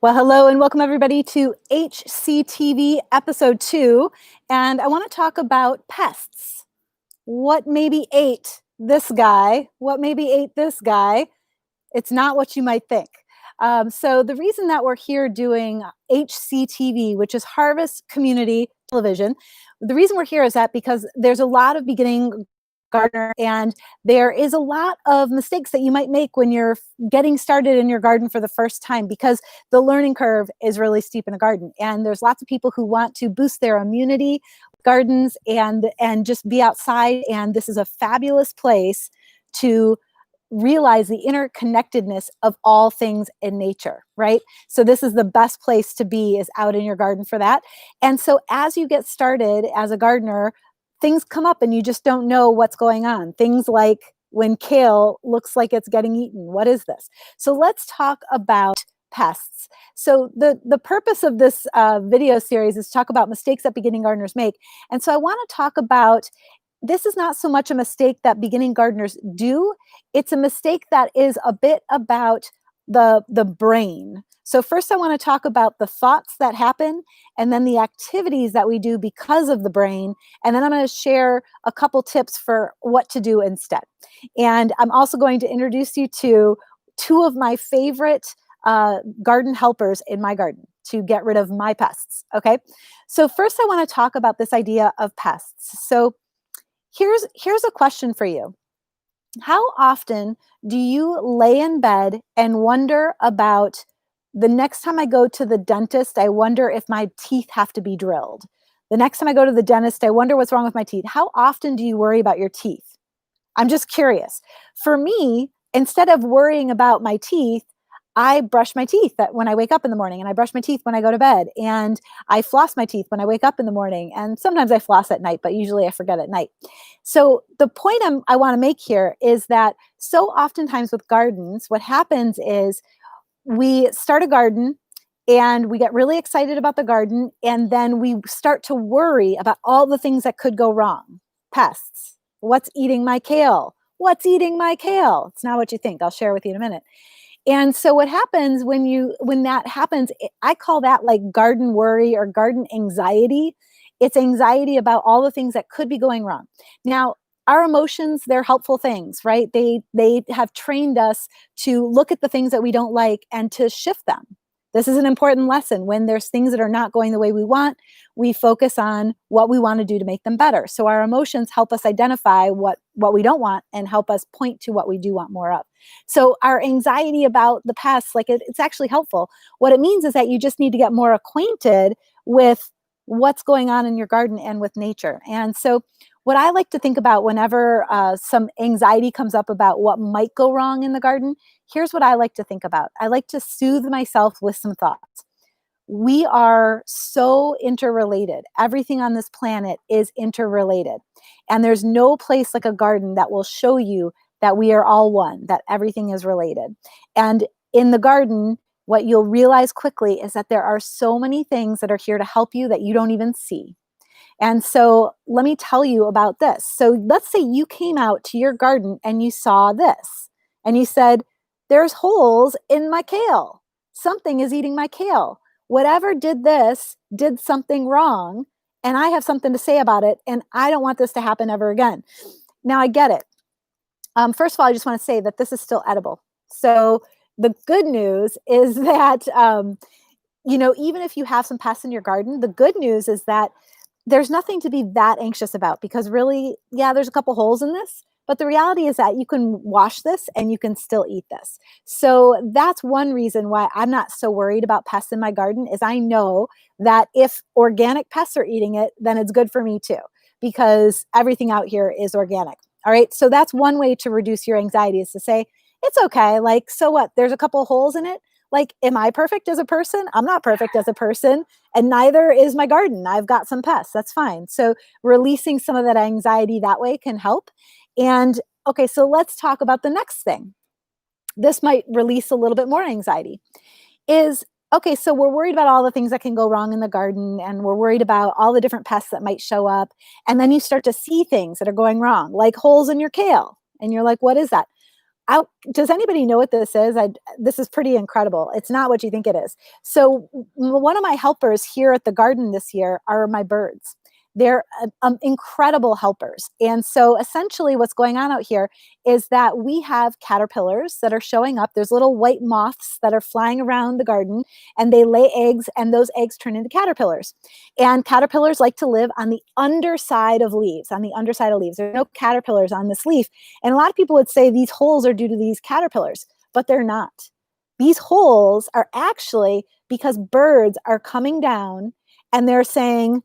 Well, hello and welcome everybody to HCTV episode 2. And I want to talk about pests. What maybe ate this guy? What maybe ate this guy? It's not what you might think. So the reason that we're here doing HCTV, which is Harvest Community Television, the reason we're here is that because there's a lot of beginning gardener and there is a lot of mistakes that you might make when you're getting started in your garden for the first time, because the learning curve is really steep in a garden, and there's lots of people who want to boost their immunity gardens and just be outside, and this is a fabulous place to realize the interconnectedness of all things in nature, right? So this is the best place to be, is out in your garden for that. And so as you get started as a gardener, things come up and you just don't know what's going on. Things like when kale looks like it's getting eaten. What is this? So let's talk about pests. So the purpose of this video series is to talk about mistakes that beginning gardeners make. And so I want to talk about, this is not so much a mistake that beginning gardeners do. It's a mistake that is a bit about the brain. So first I want to talk about the thoughts that happen, and then the activities that we do because of the brain. And then I'm going to share a couple tips for what to do instead. And I'm also going to introduce you to two of my favorite garden helpers in my garden to get rid of my pests. Okay. So first I want to talk about this idea of pests. So here's a question for you. How often do you lay in bed and wonder about, the next time I go to the dentist, I wonder if my teeth have to be drilled? The next time I go to the dentist, I wonder what's wrong with my teeth. How often do you worry about your teeth? I'm just curious. For me, instead of worrying about my teeth, I brush my teeth when I wake up in the morning, and I brush my teeth when I go to bed, and I floss my teeth when I wake up in the morning, and sometimes I floss at night, but usually I forget at night. So the point I want to make here is that so oftentimes with gardens, what happens is we start a garden and we get really excited about the garden, and then we start to worry about all the things that could go wrong. Pests. What's eating my kale? What's eating my kale? It's not what you think. I'll share with you in a minute. And so what happens when that happens, I call that like garden worry or garden anxiety. It's anxiety about all the things that could be going wrong. Now, our emotions, they're helpful things, right? They have trained us to look at the things that we don't like and to shift them. This is an important lesson. When there's things that are not going the way we want, we focus on what we want to do to make them better. So our emotions help us identify what we don't want and help us point to what we do want more of. So our anxiety about the pests, like it's actually helpful. What it means is that you just need to get more acquainted with what's going on in your garden and with nature. And so what I like to think about whenever some anxiety comes up about what might go wrong in the garden, here's what I like to think about. I like to soothe myself with some thoughts. We are so interrelated. Everything on this planet is interrelated. And there's no place like a garden that will show you that we are all one, that everything is related. And in the garden, what you'll realize quickly is that there are so many things that are here to help you that you don't even see. And so let me tell you about this. So let's say you came out to your garden and you saw this, and you said, there's holes in my kale. Something is eating my kale. Whatever did this did something wrong, and I have something to say about it, and I don't want this to happen ever again. Now I get it. First of all, I just want to say that this is still edible. So the good news is that, even if you have some pests in your garden, the good news is that there's nothing to be that anxious about, because really, yeah, there's a couple holes in this, but the reality is that you can wash this and you can still eat this. So that's one reason why I'm not so worried about pests in my garden, is I know that if organic pests are eating it, then it's good for me too, because everything out here is organic. All right. So that's one way to reduce your anxiety, is to say, it's okay. Like, so what? There's a couple holes in it. Like, am I perfect as a person? I'm not perfect as a person, and neither is my garden. I've got some pests. That's fine. So releasing some of that anxiety that way can help. And okay, so let's talk about the next thing. This might release a little bit more anxiety. Is, okay, so we're worried about all the things that can go wrong in the garden, and we're worried about all the different pests that might show up. And then you start to see things that are going wrong, like holes in your kale. And you're like, what is that? Does anybody know what this is? This is pretty incredible. It's not what you think it is. So, one of my helpers here at the garden this year are my birds. They're incredible helpers. And so, essentially, what's going on out here is that we have caterpillars that are showing up. There's little white moths that are flying around the garden, and they lay eggs, and those eggs turn into caterpillars. And caterpillars like to live on the underside of leaves, on the underside of leaves. There are no caterpillars on this leaf. And a lot of people would say these holes are due to these caterpillars, but they're not. These holes are actually because birds are coming down and they're saying,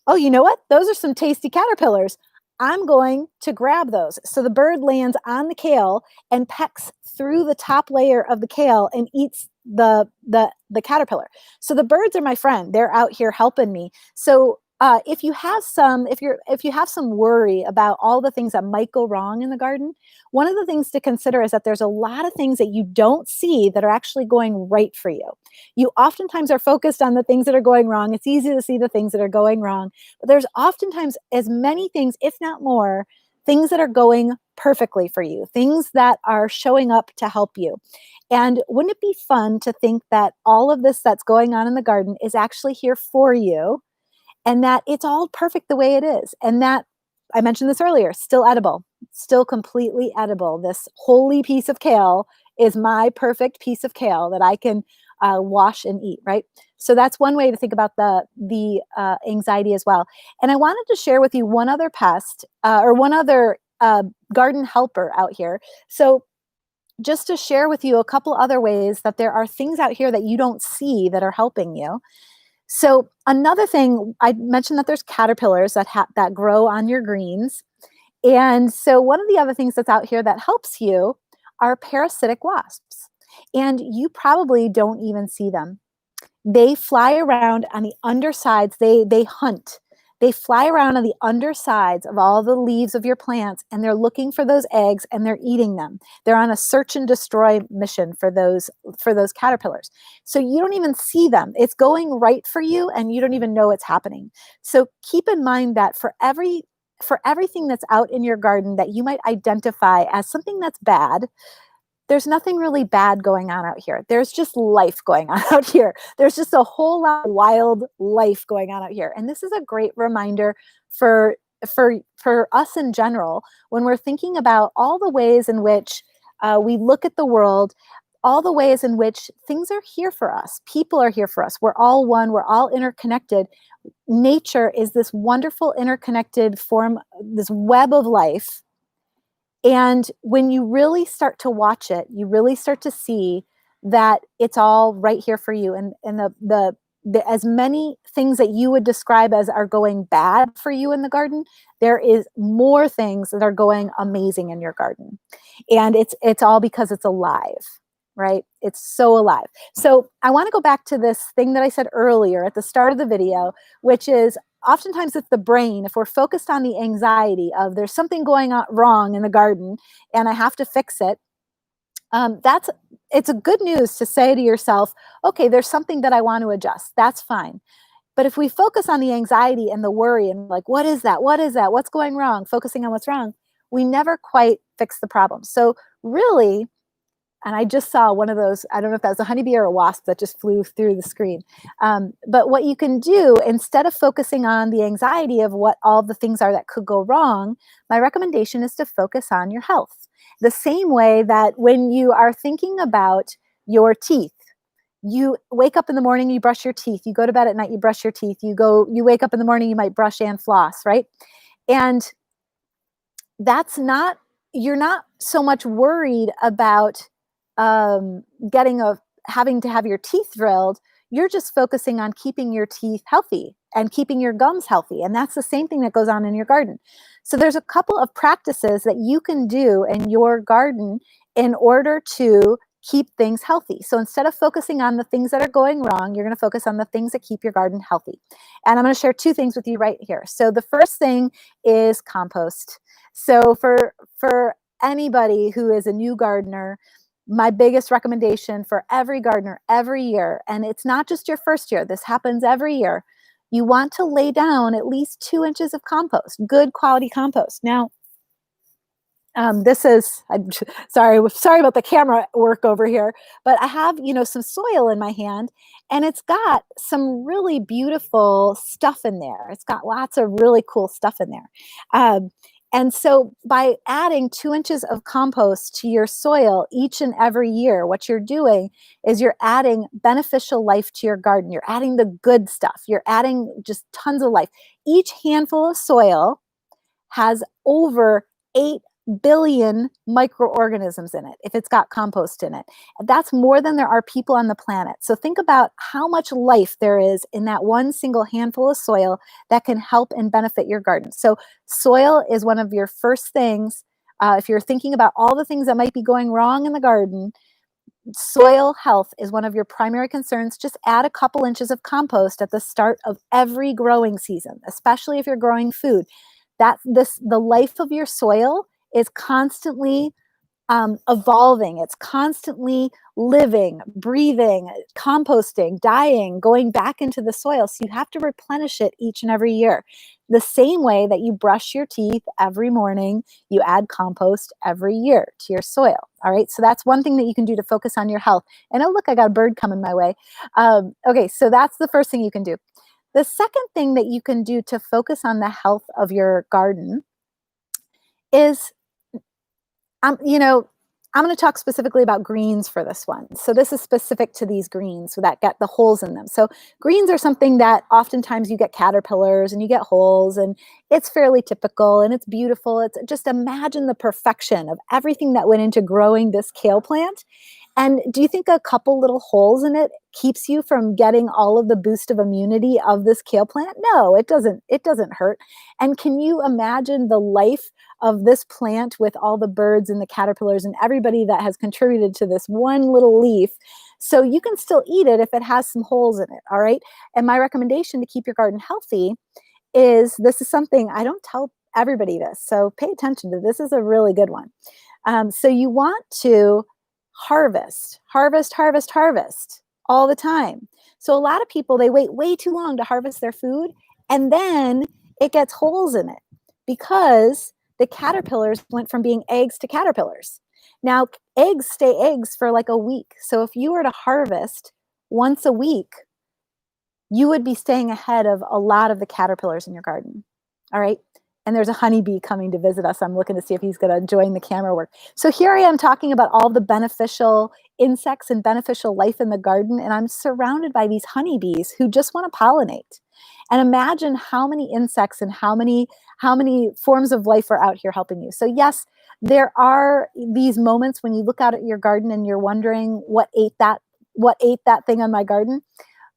oh, you know what? Those are some tasty caterpillars. I'm going to grab those. So the bird lands on the kale and pecks through the top layer of the kale and eats the caterpillar. So the birds are my friend. They're out here helping me. So if you have some worry about all the things that might go wrong in the garden, one of the things to consider is that there's a lot of things that you don't see that are actually going right for you. You oftentimes are focused on the things that are going wrong. It's easy to see the things that are going wrong, but there's oftentimes as many things, if not more, things that are going perfectly for you, things that are showing up to help you. And wouldn't it be fun to think that all of this that's going on in the garden is actually here for you, and that it's all perfect the way it is, and that I mentioned this earlier, still edible, still completely edible. This holy piece of kale is my perfect piece of kale that I can wash and eat, right? So that's one way to think about the anxiety as well. And I wanted to share with you one other pest or one other garden helper out here. So just to share with you a couple other ways that there are things out here that you don't see that are helping you. So another thing, I mentioned that there's caterpillars that grow on your greens. And so one of the other things that's out here that helps you are parasitic wasps. And you probably don't even see them. They fly around on the undersides. They hunt. They fly around on the undersides of all the leaves of your plants, and they're looking for those eggs and they're eating them. They're on a search and destroy mission for those caterpillars. So you don't even see them. It's going right for you and you don't even know it's happening. So keep in mind that for everything that's out in your garden that you might identify as something that's bad, there's nothing really bad going on out here. There's just life going on out here. There's just a whole lot of wild life going on out here. And this is a great reminder for us in general, when we're thinking about all the ways in which we look at the world, all the ways in which things are here for us. People are here for us. We're all one. We're all interconnected. Nature is this wonderful interconnected form, this web of life. And when you really start to watch it, you really start to see that it's all right here for you. And the as many things that you would describe as are going bad for you in the garden, there is more things that are going amazing in your garden. And it's all because it's alive, right? It's so alive. So I want to go back to this thing that I said earlier at the start of the video, which is oftentimes it's the brain. If we're focused on the anxiety of there's something going on wrong in the garden and I have to fix it, it's a good news to say to yourself, okay, there's something that I want to adjust. That's fine. But if we focus on the anxiety and the worry and like, what is that? What is that? What's going wrong? Focusing on what's wrong, we never quite fix the problem. So really, and I just saw one of those, I don't know if that was a honeybee or a wasp that just flew through the screen. But what you can do, instead of focusing on the anxiety of what all the things are that could go wrong, my recommendation is to focus on your health. The same way that when you are thinking about your teeth, you wake up in the morning, you brush your teeth, you go to bed at night, you brush your teeth, you wake up in the morning, you might brush and floss, right? And you're not so much worried about having to have your teeth drilled. You're just focusing on keeping your teeth healthy and keeping your gums healthy. And that's the same thing that goes on in your garden. So there's a couple of practices that you can do in your garden in order to keep things healthy. So instead of focusing on the things that are going wrong, you're going to focus on the things that keep your garden healthy. And I'm going to share two things with you right here. So the first thing is compost. So for anybody who is a new gardener, my biggest recommendation for every gardener every year, and it's not just your first year, this happens every year, you want to lay down at least 2 inches of compost, good quality compost. Now, This is, I'm sorry about the camera work over here, but I have, some soil in my hand, and it's got some really beautiful stuff in there. It's got lots of really cool stuff in there. Um, and so by adding 2 inches of compost to your soil each and every year, what you're doing is you're adding beneficial life to your garden. You're adding the good stuff. You're adding just tons of life. Each handful of soil has over 8 billion microorganisms in it if it's got compost in it. That's more than there are people on the planet. So think about how much life there is in that one single handful of soil that can help and benefit your garden. So soil is one of your first things. If you're thinking about all the things that might be going wrong in the garden, soil health is one of your primary concerns. Just add a couple inches of compost at the start of every growing season, especially if you're growing food. The life of your soil is constantly evolving. It's constantly living, breathing, composting, dying, going back into the soil. So you have to replenish it each and every year. The same way that you brush your teeth every morning, you add compost every year to your soil. All right. So that's one thing that you can do to focus on your health. And oh, look, I got a bird coming my way. Okay. So that's the first thing you can do. The second thing that you can do to focus on the health of your garden is I'm going to talk specifically about greens for this one. So this is specific to these greens so that get the holes in them. So greens are something that oftentimes you get caterpillars and you get holes, and it's fairly typical and it's beautiful. It's just imagine the perfection of everything that went into growing this kale plant. And do you think a couple little holes in it keeps you from getting all of the boost of immunity of this kale plant? No, it doesn't. It doesn't hurt. And can you imagine the life of this plant with all the birds and the caterpillars and everybody that has contributed to this one little leaf? So you can still eat it if it has some holes in it. All right. And my recommendation to keep your garden healthy is, this is something I don't tell everybody this. So pay attention to this. This is a really good one. So you want to harvest all the time. So a lot of people, they wait way too long to harvest their food, and then it gets holes in it because the caterpillars went from being eggs to caterpillars. Now, eggs stay eggs for like a week. So if you were to harvest once a week, you would be staying ahead of a lot of the caterpillars in your garden. All right. And there's a honeybee coming to visit us. I'm looking to see if he's going to join the camera work. So here I am talking about all the beneficial insects and beneficial life in the garden, and I'm surrounded by these honeybees who just want to pollinate. And imagine how many insects and how many forms of life are out here helping you. So yes, there are these moments when you look out at your garden and you're wondering what ate that thing on my garden.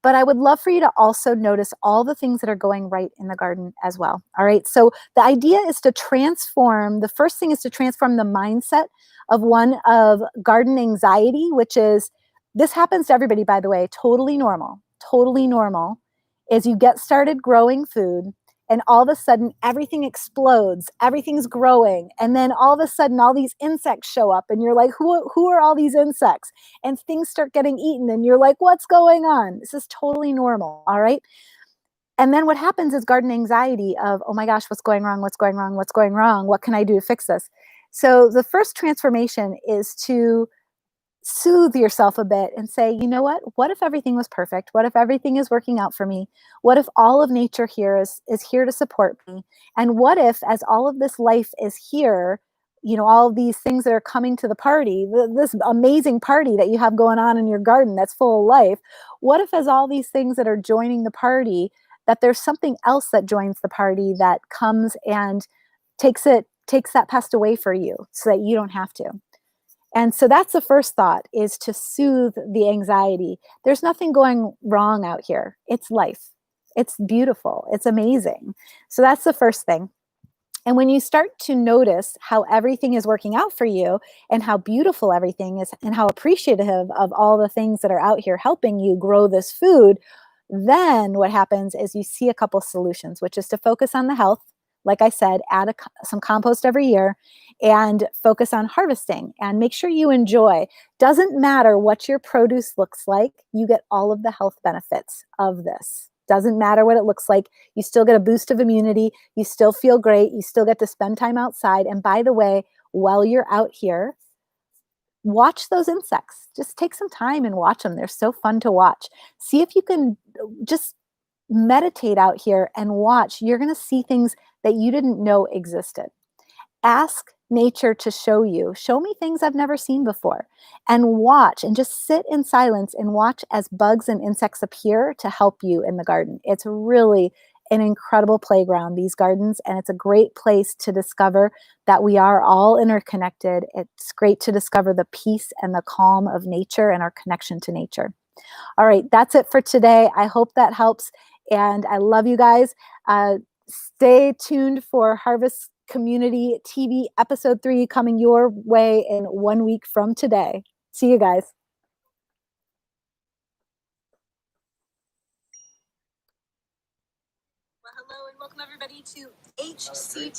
But I would love for you to also notice all the things that are going right in the garden as well. All right. So the idea is to transform, the first thing is to transform the mindset of one of garden anxiety, which is, this happens to everybody, by the way, totally normal, is you get started growing food and all of a sudden everything explodes, everything's growing. And then all of a sudden all these insects show up and you're like, who are all these insects? And things start getting eaten and you're like, what's going on? This is totally normal. All right. And then what happens is garden anxiety of, oh my gosh, what's going wrong? What's going wrong? What's going wrong? What can I do to fix this? So the first transformation is to soothe yourself a bit and say, you know what if everything was perfect? What if everything is working out for me? What if all of nature here is here to support me? And what if, as all of this life is here, all of these things that are coming to the party, this amazing party that you have going on in your garden that's full of life, what if, as all these things that are joining the party, that there's something else that joins the party that comes and takes that pest away for you so that you don't have to? And so that's the first thought, is to soothe the anxiety. There's nothing going wrong out here. It's life. It's beautiful. It's amazing. So that's the first thing. And when you start to notice how everything is working out for you and how beautiful everything is and how appreciative of all the things that are out here helping you grow this food, then what happens is you see a couple solutions, which is to focus on the health. Like I said, add some compost every year and focus on harvesting and make sure you enjoy. Doesn't matter what your produce looks like, you get all of the health benefits of this. Doesn't matter what it looks like, you still get a boost of immunity, you still feel great, you still get to spend time outside. And by the way, while you're out here, watch those insects. Just take some time and watch them. They're so fun to watch. See if you can just meditate out here and watch. You're going to see things that you didn't know existed. Ask nature to show you. Show me things I've never seen before. And watch and just sit in silence and watch as bugs and insects appear to help you in the garden. It's really an incredible playground, these gardens, and it's a great place to discover that we are all interconnected. It's great to discover the peace and the calm of nature and our connection to nature. All right, that's it for today. I hope that helps, and I love you guys. Stay tuned for Harvest Community TV episode 3 coming your way in 1 week from today. See you guys. Well, hello and welcome everybody to HCTV.